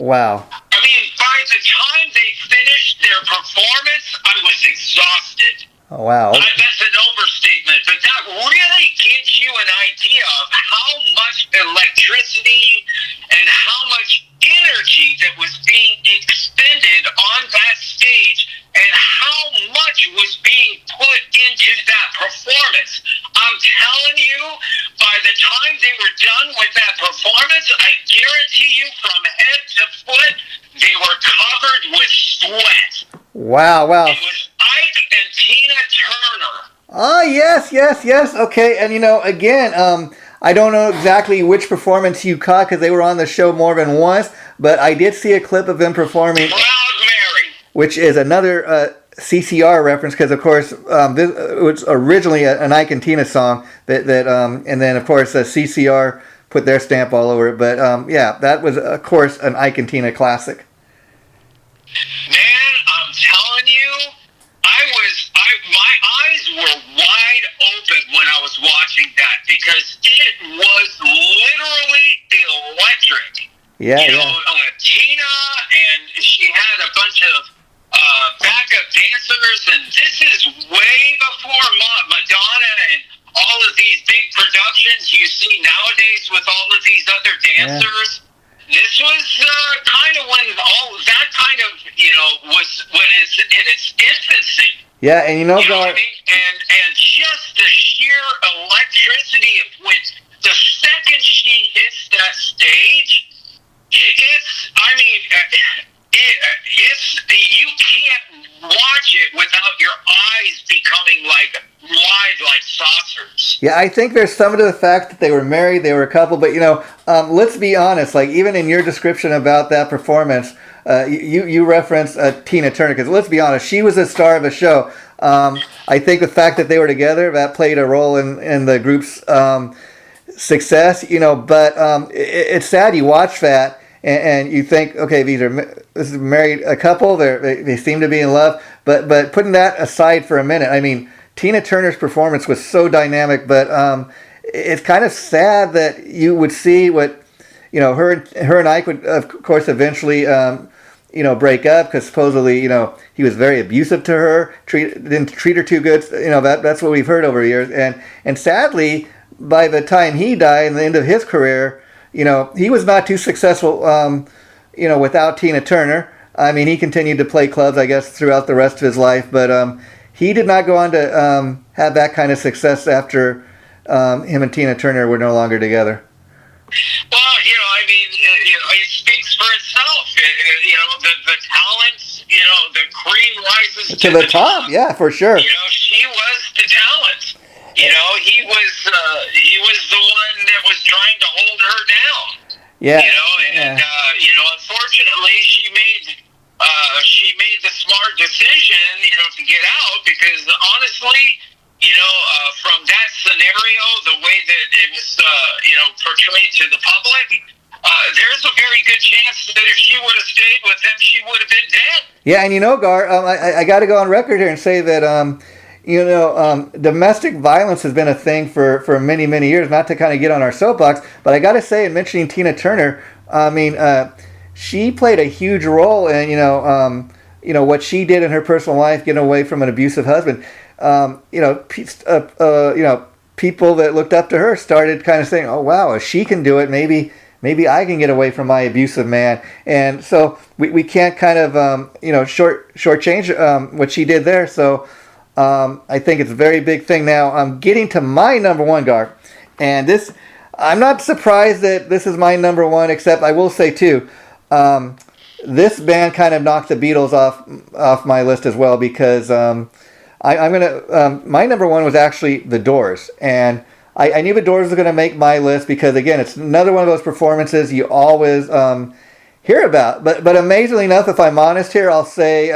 Wow. I mean, by the time they finished their performance, I was exhausted. Oh, wow. That's an overstatement, but that really gives you an idea of how much electricity and how much energy that was being expended on that stage and how much was being put into that performance. I'm telling you, by the time they were done with that performance, I guarantee you from head to foot, they were covered with sweat. Wow. It was Ike and Tina Turner. Oh, yes. Okay, and again, I don't know exactly which performance you caught because they were on the show more than once, but I did see a clip of them performing, Proud Mary, which is another CCR reference because, of course, this was originally an Ike and Tina song that and then, of course, CCR put their stamp all over it. But, yeah, that was, of course, an Ike and Tina classic. Man, I'm telling you, my eyes were wide open when I was watching that because it was literally electric. Yeah. Tina, and she had a bunch of backup dancers, and this is way before Madonna and all of these big productions you see nowadays with all of these other dancers. Yeah. This was kind of when all that kind of, was when it's in its infancy. Yeah, and what I mean? And just the sheer electricity of when the second she hits that stage, you can't watch it without your eyes becoming like wide like saucers. Yeah, I think there's some of the fact that they were married, they were a couple, but let's be honest, like even in your description about that performance, you referenced Tina Turner, because let's be honest, she was a star of the show. I think the fact that they were together, that played a role in the group's success, but it's sad you watch that and you think, okay, this is a married a couple, they seem to be in love, but putting that aside for a minute, I mean, Tina Turner's performance was so dynamic, but it's kind of sad that you would see what, her and Ike would, of course, eventually, break up because supposedly, he was very abusive to her, didn't treat her too good. That's what we've heard over the years. And sadly, by the time he died and the end of his career, he was not too successful, without Tina Turner. I mean, he continued to play clubs, I guess, throughout the rest of his life, but he did not go on to have that kind of success after him and Tina Turner were no longer together. Well, it speaks for itself. The talents, the cream rises to the top. Yeah, for sure. She was the talent. He was the one that was trying to hold her down. Yeah. Unfortunately, she made the smart decision, to get out because honestly, from that scenario, the way that it was, portrayed to the public, there's a very good chance that if she would have stayed with him, she would have been dead. Yeah, and Gar, I got to go on record here and say that, domestic violence has been a thing for many, many years, not to kind of get on our soapbox, but I got to say, in mentioning Tina Turner, I mean, she played a huge role in, what she did in her personal life, getting away from an abusive husband. People that looked up to her started kind of saying, "Oh wow, if she can do it, maybe I can get away from my abusive man." And so we can't kind of shortchange what she did there. So I think it's a very big thing. Now I'm getting to my number one, Gar, and this I'm not surprised that this is my number one. Except I will say too, this band kind of knocked the Beatles off my list as well because. I'm gonna. My number one was actually The Doors, and I knew The Doors was gonna make my list because again, it's another one of those performances you always hear about. But amazingly enough, if I'm honest here, I'll say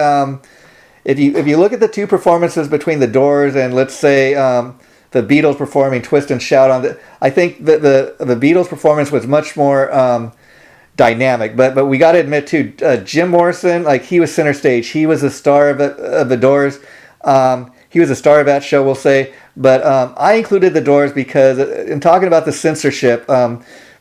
if you look at the two performances between The Doors and let's say the Beatles performing Twist and Shout I think that the Beatles performance was much more dynamic. But we got to admit too, Jim Morrison, like he was center stage. He was the star of the Doors. He was a star of that show, we'll say. But I included The Doors because in talking about the censorship,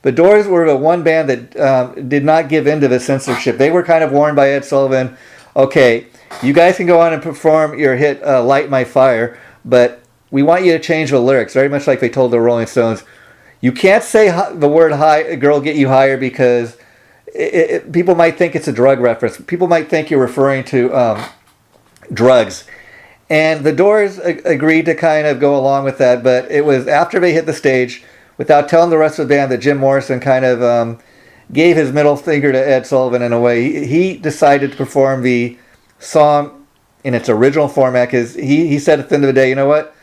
the Doors were the one band that did not give in to the censorship. They were kind of warned by Ed Sullivan, okay, you guys can go on and perform your hit Light My Fire, but we want you to change the lyrics, very much like they told the Rolling Stones. You can't say the word "high, girl, get you higher," because people might think it's a drug reference. People might think you're referring to drugs. And the Doors agreed to kind of go along with that, but it was after they hit the stage, without telling the rest of the band, that Jim Morrison kind of gave his middle finger to Ed Sullivan in a way. He decided to perform the song in its original format, because he said at the end of the day, you know what?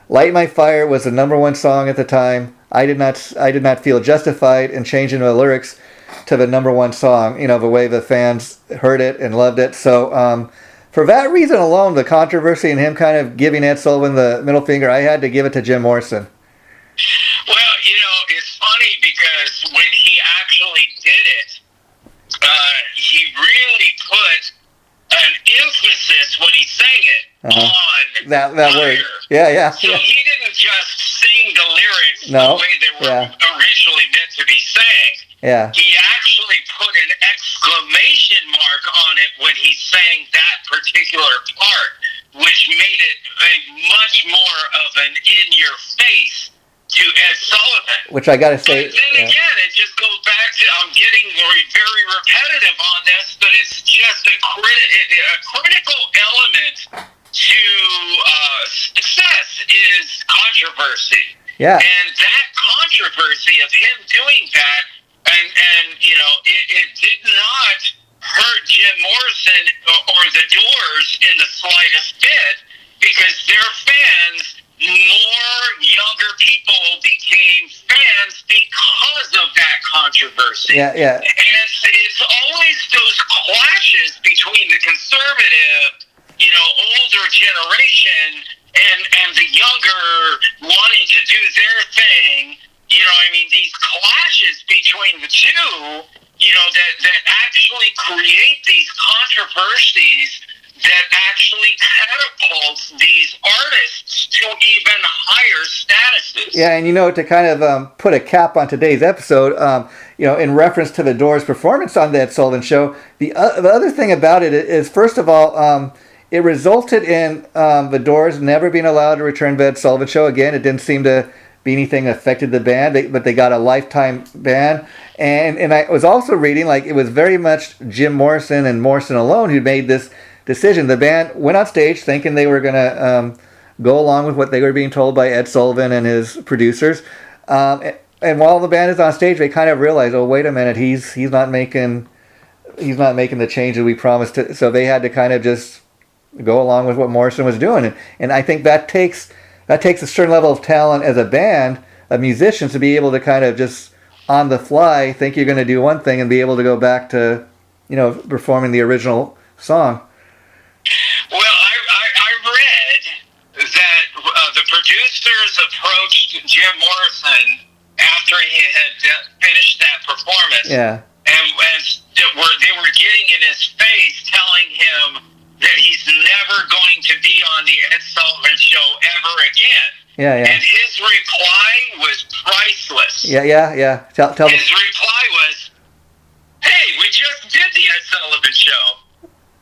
Light My Fire was the number one song at the time. I did not feel justified in changing the lyrics to the number one song, the way the fans heard it and loved it. So for that reason alone, the controversy and him kind of giving Ed Sullivan the middle finger, I had to give it to Jim Morrison. Well, it's funny because when he actually did it, he really put an emphasis when he sang it on that word. Yeah. So he didn't just sing the lyrics the way they were originally meant to be sang. Yeah. He actually put an exclamation mark on it when he sang that particular part, which made it much more of an in-your-face to Ed Sullivan. Which I gotta say... But then again, it just goes back to, I'm getting very repetitive on this, but it's just a critical element to success is controversy. Yeah. And that controversy of him doing that, and it did not hurt Jim Morrison or the Doors in the slightest bit, because their fans, more younger people became fans because of that controversy. Yeah. And it's always those clashes between the conservative, older generation and the younger wanting to do their thing. These clashes between the two, that actually create these controversies that actually catapults these artists to even higher statuses. Yeah, and to kind of put a cap on today's episode, in reference to the Doors' performance on the Ed Sullivan Show, the other thing about it is, first of all, it resulted in the Doors never being allowed to return to the Ed Sullivan Show again. It didn't seem to be anything that affected the band, but they got a lifetime ban. And I was also reading, it was very much Jim Morrison and Morrison alone who made this decision. The band went on stage thinking they were going to go along with what they were being told by Ed Sullivan and his producers. And while the band is on stage, they kind of realize, oh, wait a minute, he's not making the change that we promised to. So they had to kind of just go along with what Morrison was doing. And I think that takes a certain level of talent as a band, of musicians, to be able to kind of just on the fly think you're going to do one thing and be able to go back to, performing the original song. Well, I read that the producers approached Jim Morrison after he had finished that performance. Yeah. And they were getting in his face, telling him that he's never going to be on the Ed Sullivan Show ever again. Yeah. And his reply was priceless. Yeah. Tell his reply was, "Hey, we just did the Ed Sullivan Show."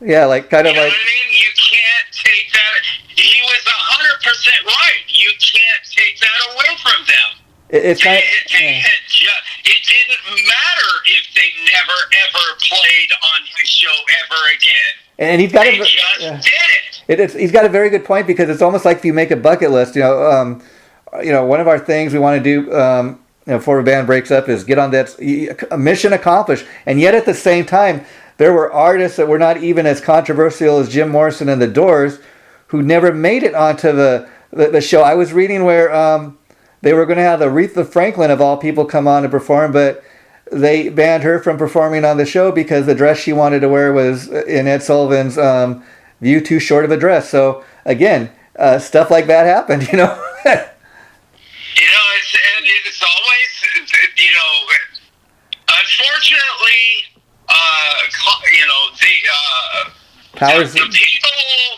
Yeah, kind of you know what I mean? You can't take that. He was 100% right. You can't take that away from them. It didn't matter if they never ever played on his show ever again. And he's got did it. He's got a very good point, because it's almost like if you make a bucket list. One of our things we want to do before a band breaks up is get on that mission accomplished. And yet at the same time, there were artists that were not even as controversial as Jim Morrison and the Doors who never made it onto the show. I was reading where they were going to have Aretha Franklin, of all people, come on to perform, but they banned her from performing on the show because the dress she wanted to wear was, in Ed Sullivan's view, too short of a dress. So, again, stuff like that happened, it's always, unfortunately, the people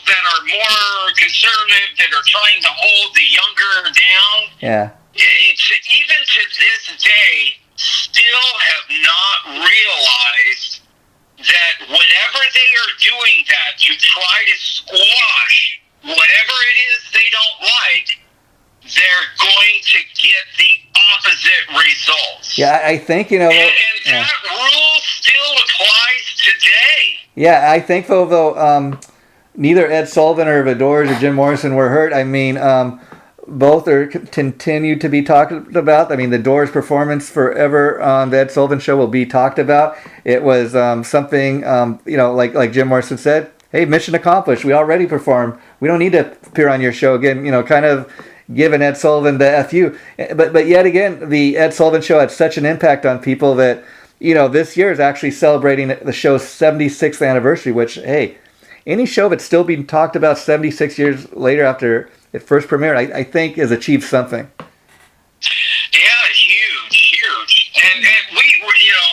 that are more conservative, that are trying to hold the younger down, yeah, it's, even to this day, still have not realized that whenever they are doing that to try to squash whatever it is they don't like, they're going to get the opposite results. Yeah, I think, you know... And that rule still applies today. Yeah, I think, though neither Ed Sullivan or The Doors or Jim Morrison were hurt. I mean, both are continued to be talked about. I mean, The Doors' performance forever on the Ed Sullivan Show will be talked about. It was something, you know, like Jim Morrison said, hey, mission accomplished. We already performed. We don't need to appear on your show again, you know, kind of giving Ed Sullivan the FU. But yet again, the Ed Sullivan Show had such an impact on people that, you know, this year is actually celebrating the show's 76th anniversary, which, hey, any show that's still being talked about 76 years later after it first premiered, I think has achieved something. Yeah, huge. And we you know,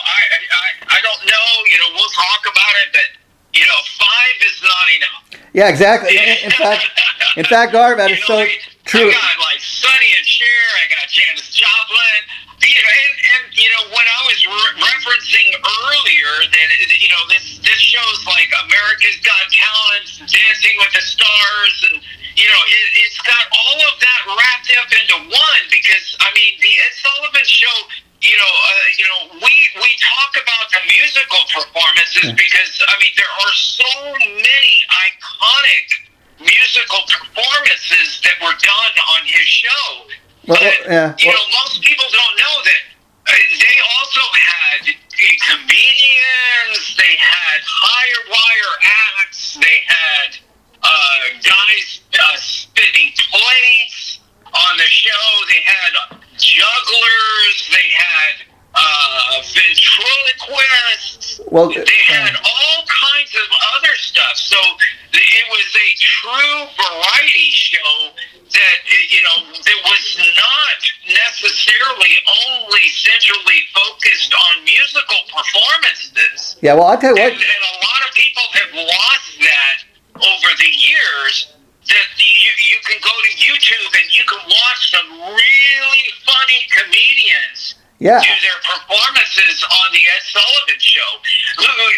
I don't know, you know, we'll talk about it, but, you know, 5 is not enough. Yeah, exactly. In fact, Gar, that is so true. I got like Sonny and Cher, I got Janis Joplin, you know, and you know, when I was referencing earlier that, you know, this show's like America's Got Talent, Dancing with the Stars, and, you know, it's got all of that wrapped up into one, because, I mean, the Ed Sullivan Show, you know, we talk about the musical performances because, I mean, there are so many iconic musical performances that were done on his show. You know, most people don't know that they also had comedians, they had higher wire acts, they had guys spinning plates on the show, they had jugglers, they had ventriloquists, they had all kinds of other stuff. So it was a true variety show that, you know, that was not necessarily only centrally focused on musical performances. Yeah, well, I'll tell you what. And a lot of people have lost that over the years. That you can go to YouTube and you can watch some really funny comedians do their performances on the Ed Sullivan Show.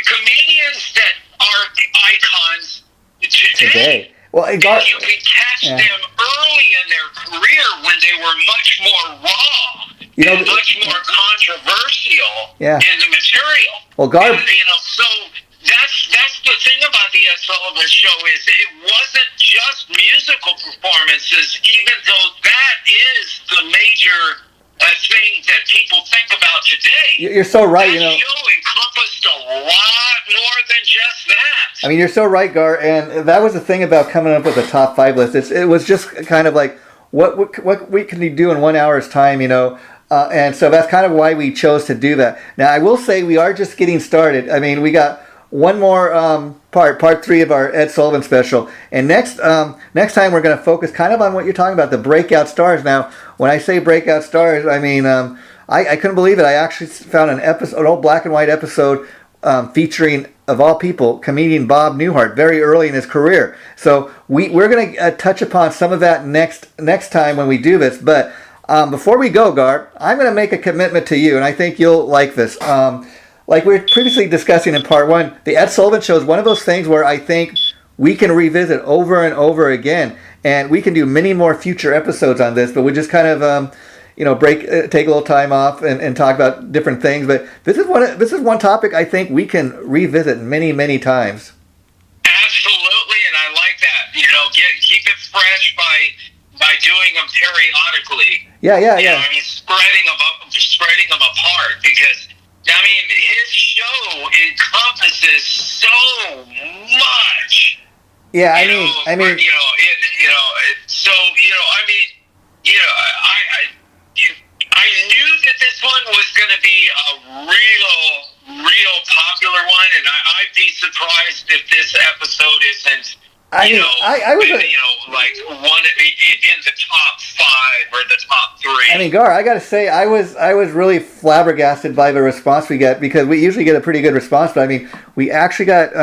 Comedians that are icons today. Well, you can catch them early in their career when they were much more raw, you know, and much more controversial in the material. Well, Gar, and, you know, so that's the thing about the Ed Sullivan Show is it wasn't just musical performances, even though that is the major thing that people think about today. You're so right. That you know, show encompassed a lot more than just that. I mean, you're so right, Gar, and that was the thing about coming up with a top 5 list. It was just kind of like what we can do in 1 hour's time, you know. And so that's kind of why we chose to do that. Now, I will say we are just getting started. I mean, we got one more part 3 of our Ed Sullivan Special. And next time we're going to focus kind of on what you're talking about, the breakout stars. Now, when I say breakout stars, I mean, I couldn't believe it. I actually found an old black and white episode featuring, of all people, comedian Bob Newhart, very early in his career. So we're going to touch upon some of that next time when we do this. But before we go, Gar, I'm going to make a commitment to you, and I think you'll like this. Like we were previously discussing in part 1, the Ed Sullivan Show is one of those things where I think we can revisit over and over again, and we can do many more future episodes on this, but we just kind of, you know, take a little time off and talk about different things. But this is one topic I think we can revisit many, many times. Absolutely, and I like that. You know, keep it fresh by doing them periodically. Yeah. You know, I mean, spreading them apart, because I mean, his show encompasses so much. Yeah, I mean, so I mean, you know, I knew that this one was going to be a real popular one, and I'd be surprised if this episode isn't. I was like one in the top 5 or the top 3. I mean, Gar, I got to say, I was really flabbergasted by the response we get, because we usually get a pretty good response, but I mean, we actually got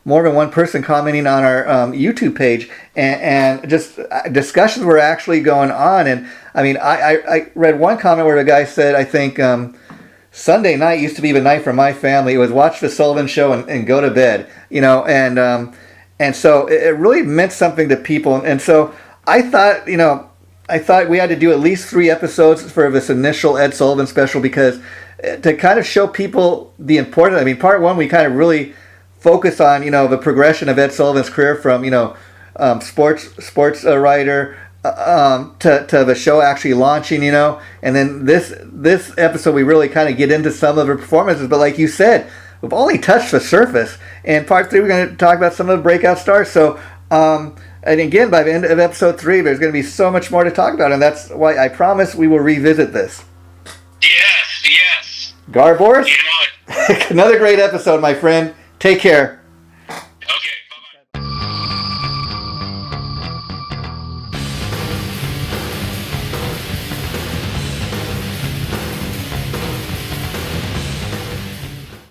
more than one person commenting on our YouTube page, and just discussions were actually going on. And I mean, I read one comment where the guy said, I think, Sunday night used to be the night for my family. It was watch the Sullivan Show and go to bed, and so it really meant something to people. And so I thought we had to do at least 3 episodes for this initial Ed Sullivan special, because to kind of show people the importance. I mean, part 1 we kind of really focused on the progression of Ed Sullivan's career from sports writer to the show actually launching, and then this episode we really kind of get into some of her performances. But like you said, we've only touched the surface. And part 3 we're going to talk about some of the breakout stars. So and again, by the end of episode 3, there's going to be so much more to talk about, and that's why I promise we will revisit this. Yes. Gar Borras, another great episode, my friend. Take care.